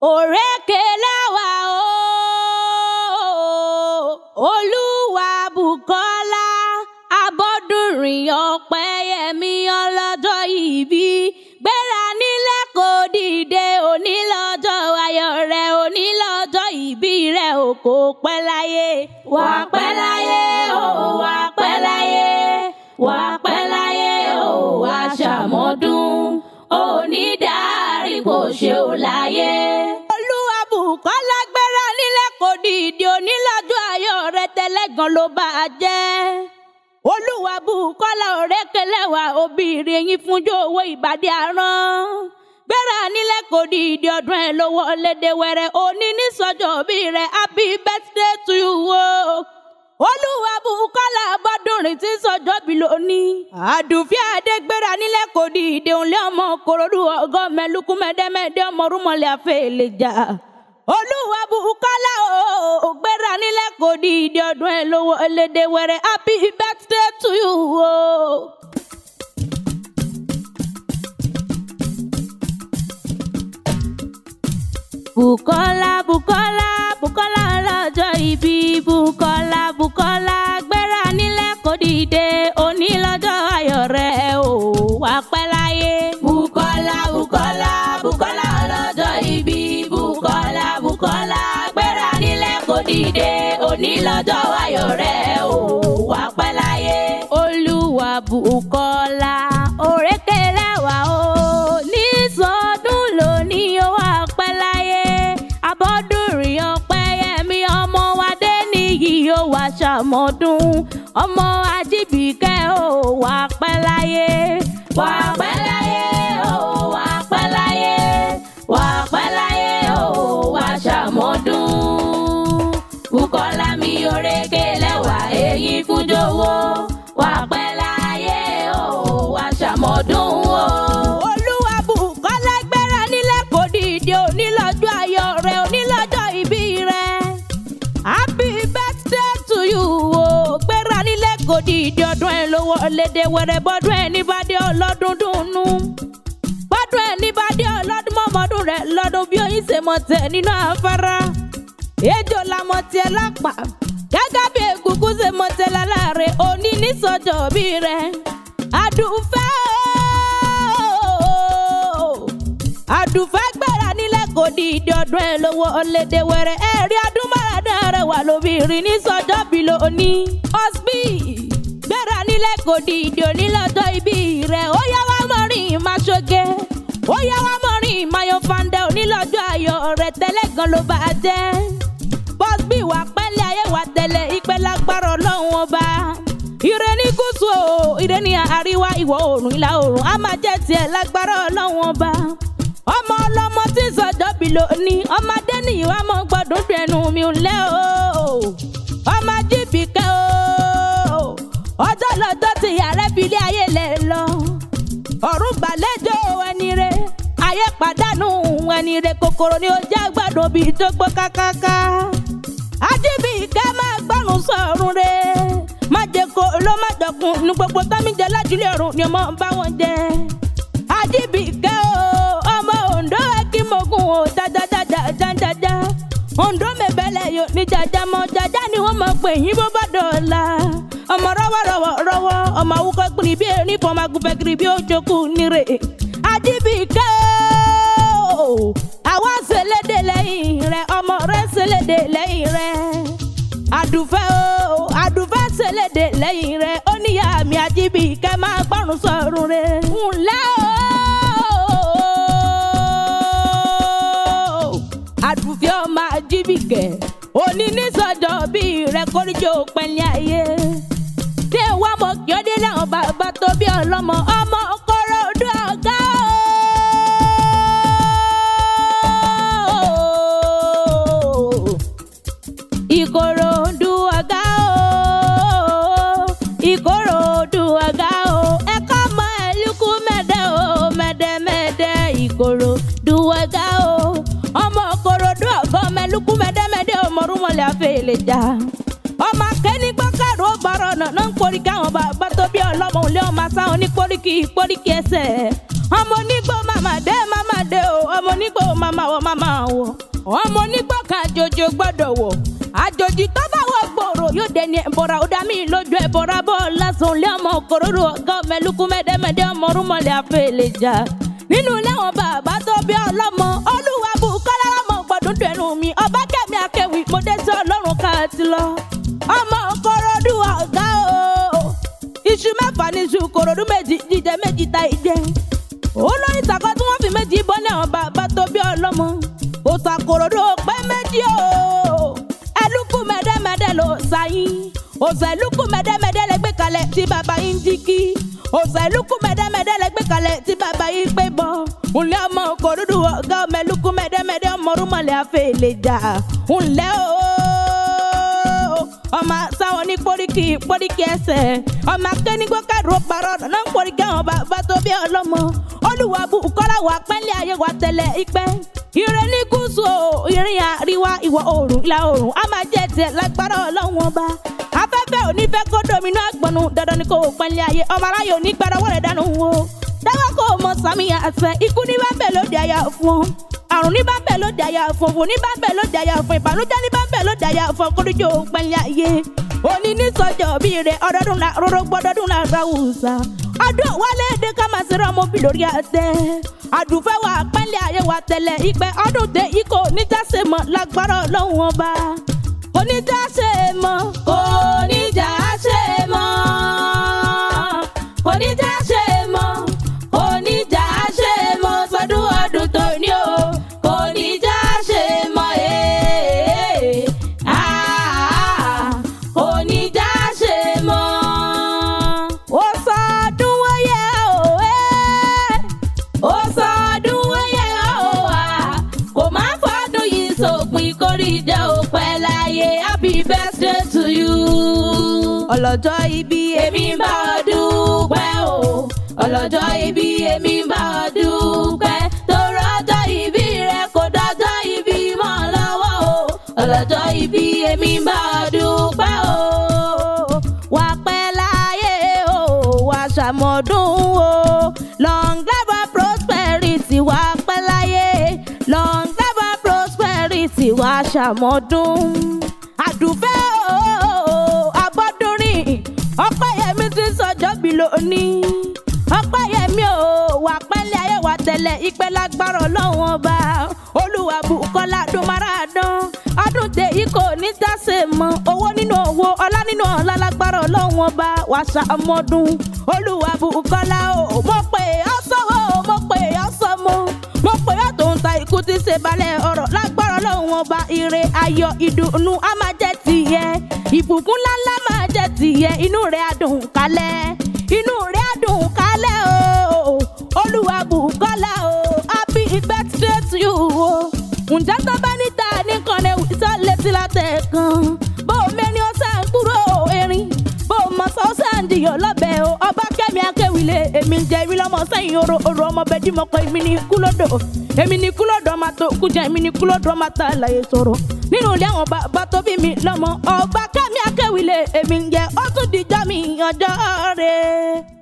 Oriki lẹ́wà Olúwa Bùkọ́lá Abọ́dúnrin Ọpẹ́yẹmí ọlọ́jọ́ ìbí gbéra nílẹ̀ kò dìde òní lọ́jọ́ ayọ̀ rẹ̀ òní lọ́jọ́ ìbí rẹ̀ ò kò pẹ́ láyé. Wà pẹ́ láyé wà pẹ́ láyé wà pẹ́ láyé wà ṣàmọ́dún òní dárí kò ṣe ò láyé. Olúwa Bùkọ́lá gbéra nílẹ̀ kò dìde òní lọ́jọ́ ayọ̀ rẹ̀ tẹ́lẹ̀gàn ló bá a jẹ́. Olúwa Bùkọ́lá Oriki lẹ́wà obìnrin yín fúnjó owó ìbàdí àrán. Gbéra nílẹ̀ kò dìde ọdún ẹ̀ lówó lédè wẹ̀rẹ̀ òní ní sọ́jọ́ bí rẹ̀ happy birthday to you o. Olúwa Bùkọ́lá Abọ́dúnrin tí sọ́jọ́ bí lónìí. Àdùfẹ́ Adé gbéra nílẹ̀ kò dìde òǹlẹ̀ ọmọ Ikorodu ọgọ́ mẹ́lúkú mẹ́dẹ́mẹ́dẹ́ ọmọ rúmọ̀lẹ́ àfẹ́lẹ́jà. Olúwa Bùkọ́lá gbéra nílẹ̀ kò dìde ọdún ẹ̀ lówó lédè wẹ̀rẹ̀ happy birthday to you o. Bùkọ́lá Bùkọ́lá Bùkọ́lá ọlọ́jọ́ ìbí Bùkọ́lá Bùkọ́lá gbéra nílẹ̀ kò dìde òní lọ́jọ́ ayọ̀ rẹ̀ ò wà pẹ́ láyé. Bùkọ́lá Bùkọ́lá Bùkọ́lá ọlọ́jọ́ ìbí Bùkọ́lá Bùkọ́lá gbéra nílẹ̀ kò dìde òní lọ́jọ́ ayọ̀ rẹ̀ ò wà pẹ́ láyé. Olúwa Bùkọ́lá Oriki lẹ́wà ní sọdún lónìí ó wà pẹ́ láyé. Abọ́dúnrin Ọpẹ́yẹmí ọmọ Adé nìyí ó wà ṣàmọ́dún ọmọ Ajíbìkẹ́ ó wà pẹ́ láyé. Wà pẹ́ láyé wà pẹ́ láyé wà pẹ́ láyé wà ṣàmọ́dún. Bùkọ́lá mi Oriki lẹ́wà èyí fúnjówó wà pẹ́ láyé wà ṣàmọ́dún o. Olúwa Bùkọ́lá gbéra nílẹ̀ kò dìde òní lọ́jọ́ ayọ̀ rẹ̀ òní lọ́jọ́ ìbí rẹ̀ happy birthday to you o. Gbéra nílẹ̀ kò dìde ọdún ẹ̀ lówó lédè wẹ̀rẹ̀ bọ́dún ẹ̀ níbàdí ọlọ́dún dùnú bọ́dún ẹ̀ níbàdí ọlọ́dún mọ́mọ́dún rẹ̀ lọ́dún bí oyin ṣe mọ̀ tẹ̀ nínú afárá ejò làmọ̀ tiẹ̀ lápá gẹ́gẹ́ bí egungun ṣe mọ̀ tẹ̀ láláre òní ní sọ́jọ́ bí rẹ̀ Àdùfẹ́ Àdùfẹ́ gbéra nílẹ̀ kò dìde ọdún ẹ̀ lówó lédè wẹ̀rẹ̀ ẹ̀rí adúmọ̀ràdá rẹ̀ wà lóbìnrin ní sọ́jọ́ bí lónìí. Osby gbéra nílẹ̀ kò dìde òní lọ́jọ́ ìbí rẹ̀ ó yá wá mọ́rin máa ṣoge ó yá wá mọ́rin máa yan fanda òní lọ́jọ́ ayọ̀ rẹ̀ tẹ́lẹ̀ gan ló bá jẹ́. Osby wà pẹ́lẹ́ ayé wà tẹ́lẹ̀ ìpẹ́ lágbára Ọlọ́run ọba. Ire ní gúúsù o ire ní àríwá ìwọ̀ oòrùn ìlà oòrùn á máa jẹ́ tiẹ̀ lágbára Ọlọ́run ọba. Ọmọ ọlọ́mọ tí ń sọjọ́ bí lónìí ọmọdé nìyí wá mọ́ gbọ́dún dẹnu mi ò lẹ́ o. Ọmọ Ajíbìkẹ́ o ọjọ́ lọ́jọ́ tí ààrẹ fi ilé ayé lẹ̀ lọ. Ọ̀run gbàlejò ẹni re ayé pàdánù ẹni re kòkòrò ni ó jẹ́ gbádùn bí tó gbó kákáká. Ajíbìkẹ́ máa gbọ́rùn sọ̀rùn re má jẹ́ kó ló má jọkùn ní gbogbo tọ́míjẹ lájúlé ọ̀run ni ọmọ bá wọn jẹ. Ajíbìkẹ́ o ọmọ Ondo ekimogun o jajajajajaja Ondo mebẹ̀lẹ̀ yóò ní jaja mọ́ jaja ni wọ́n mọ̀ pé yín bó bá dọ̀la. Ọmọ rọ́wọ́rọ́wọ́ ọmọ awúkọ́ gbìn bí erin fọmọ agùnfẹ́gìrì bí ó jókòó nírè. Ajíbìkẹ́ o àwa ṣẹlẹ́dẹ̀ lẹ́yìn rẹ̀ ọmọ rẹ̀ ṣẹlẹ́dẹ̀ lẹ́yìn rẹ̀. Àdùfẹ́ o Àdùfẹ́ ṣẹlẹ́dẹ̀ lẹ́yìn rẹ̀ ó níyà mi Ajíbìkẹ́ máa gbọ́rùn sọ̀rùn rẹ̀. Ńlẹ́ o Àdùfẹ́ ọmọ Ajíbìkẹ́ òní ní sọ́jọ́ bí rẹ̀ kórìjọ pẹ̀lẹ́ ayé. Tí wàá mọ̀ kí ó dé náà bàbá tó bí ọlọ́mọ ọmọ Ikorodu ọ̀gá o. Ikorodu ọ̀gá o Ikorodu ọ̀gá o ẹ̀kọ́ mọ ẹ̀lúkú mẹ́dẹ́ o mẹ́dẹ́mẹ́dẹ́ Ikorodu ọ̀gá o ọmọ Ikorodu ọ̀gá mẹ́lúkú mẹ́dẹ́mẹ́dẹ́ ọmọ rúmọ̀lẹ́ àfẹ́lẹ́jà. Ọmọ akẹ́ni gbọ́kàrú ó bọ̀rọ̀ náà ń kórìí káwọn bàbá tó bí ọlọ́mọ òun lé ọmọ sáwọn ní kórìkì ẹsẹ̀. Ọmọ onígbò màmá dé dé o ọmọ onígbò màmá wọ ọmọ onígbò kan àjòjì gbọ́dọ̀ wọ̀ àjòjì tó bá wọ gbòòrò yóò dẹni ẹ̀bọ̀ra ó dá mi lójú ẹ̀bọ̀ra bọ́ lásán lé ọmọ Ikorodu ọ̀gá mẹ́lúkú mẹ́dẹ́mẹ́dẹ́ ọmọ rúmọ̀lẹ́ àfẹ́lẹ́jà nínú ilé wọn bàbá tó bí ọlọ́mọ olúwa bùkọ́lá ọmọ gbọ́dún dẹnu mi ọba kẹ́mi akéwì mo dé sí ọlọ́run ká ti lọ ọmọ Ikorodu ọ̀gá o iṣu mẹ́fà ní iṣu Ikorodu méjì jíjẹ méjì ta ìjẹ olórí ìtàkọ́ tí wọ́n fi méjì bọ́ ní àwọn bàbá tó bí ọlọ́mọ òòṣà Ikorodu pé méjì o ẹlúkú mẹ́dẹ́mẹ́dẹ́ ló sáyìn òòṣà ẹlúkú mẹ́dẹ́mẹ́dẹ́ lẹ gbé kalẹ̀ tí bàbá yín jí kí òòṣà ẹlúkú mẹ́dẹ́mẹ́dẹ́ lẹ gbé kalẹ̀ tí bàbá yín pé bọ́ ńlẹ́ ọmọ Ikorodu ọ̀gá ọmọ ẹlúkú mẹ́dẹ́mẹ́dẹ́ ọmọ rúmọ̀lẹ́ àfẹ́lẹ́jà ńlẹ́ o ọmọ sáwọn ní pọ́ríkì ẹsẹ̀ ọmọ akẹ́nigbó kẹ́rù parọ́ náà ń pọ́ríkì àwọn bàbá tó bí ọlọ́mọ olúwa bùkọ́lá wà pẹ́lẹ́ ayé wa tẹ̀lé ìpẹ́ ire ní gúúsù ìrìn àríwá ìwọ̀ oòrùn ìlà oòrùn a máa jẹ́ tiẹ̀ lágbára ọlọ́run ọba afẹ́fẹ́ onífẹ́ kó dominú àgbọ̀nù dandan ni kò pẹ́lẹ́ ayé ọmọ aráyè onígbàdá wọ̀rẹ̀ dànù wo dáwọ́ kó mọ sàmì àṣẹ ikú ní bá bẹ̀ lóde àyà fún àrùn ní bá bẹ̀ lóde àyà fún òfò ní bá bẹ̀ lóde àyà fún ìbànújẹ́ ní bá bẹ̀ lóde àyà fún kórìjọ pẹ́lẹ́ ayé òní ní sọjọ́ bí rẹ̀ ọdọọdún la rọrọ gbọdọọdún la ráwùsà ọdún wálé èdè ká máa ṣeré ọmọ bí lórí àtẹ àdùfẹ́ wa pẹ́lẹ́ ayé wa tẹ̀lé ìpẹ́ ọdún tẹ ikọ̀ oníjàṣe mọ́ lágbára ọlọ́run ọba oníjàṣe mọ́ oníjàṣe mọ́ oníjàṣe mọ́ oníjàṣe mọ́ sọdún ọdún tó ní o oníjàṣe mọ́ oníjàṣe mọ́ ó sọdún wọ́yẹ ó sọdún wọ́yẹ kò má fọdún yìí sópin kórìíjẹ́ òpẹ́ láyé happy birthday to you ọlọ́jọ́ ìbí èmi ń bá ọ dúpẹ́ o ọlọ́jọ́ ìbí èmi ń bá ọ dúpẹ́ torí ọjọ́ ìbí rẹ kò dọ́jọ́ ìbí mọ́ lọ́wọ́ o ọlọ́jọ́ ìbí èmi ń bá ọ dúpẹ́ o wà pẹ́ láyé o wà ṣàmọ́dún o long life and prosperity wà pẹ́ láyé long life and prosperity wà ṣàmọ́dún àdùfẹ́ o abọ́dúnrin Ọpẹ́yẹmí ti sọjọ́ bí lónìí Ọpẹ́yẹmí o wà pẹ́lẹ́ ayé wa tẹ̀lé ìpẹ́ lágbára ọlọ́run ọba olúwa bùkọ́lá dún máràdán ọdún tẹ ikọ̀ oníjàṣe mọ́ owó nínú owó ọlá nínú ọlá lágbára ọlọ́run ọba wà ṣàmọ́dún olúwa bùkọ́lá o mo pè ọ́ sọ́wọ́ mo pè ọ́ sọ́mọ́ mo pè ọ́ tó ń ta ikú tí ṣe balẹ̀ ọ̀rọ̀ lágbára ọlọ́run ọba ire ayọ̀ ìdùnnú á máa jẹ́ tìyẹ ìbùkún ńláńlá máa jẹ́ tìyẹ inú rẹ̀ á dùn kálẹ̀ inú rẹ̀ á dùn kálẹ̀ o olúwa bùkọ́lá o happy birthday to you o ǹjẹ́ tó bá níta nìkan ni wíṣọ́ létí látẹ̀ kan bó o mẹ́ni ó sàn kúrò erin bó o mọ̀ sọ́ sàn jìyàn lọ́bẹ̀ o ọba kẹ́mi akéwìlẹ̀ èmi ń jẹ́ ìwí lọ́mọ sẹ́yìn oró ọmọ bẹ́ẹ̀ dì mọ́kọ èmi ní kúlódò ọmọ tó kú jẹ́ èmi ní kúlódò ọmọ tá a láyé sọ̀rọ̀ nínú ilé àwọn bàbá tó bí mi lọ́mọ ọba kẹ́mi akéwìlẹ̀ èmi ń jẹ́ ó tún dìjọ́ mi ọjọ́ rẹ̀.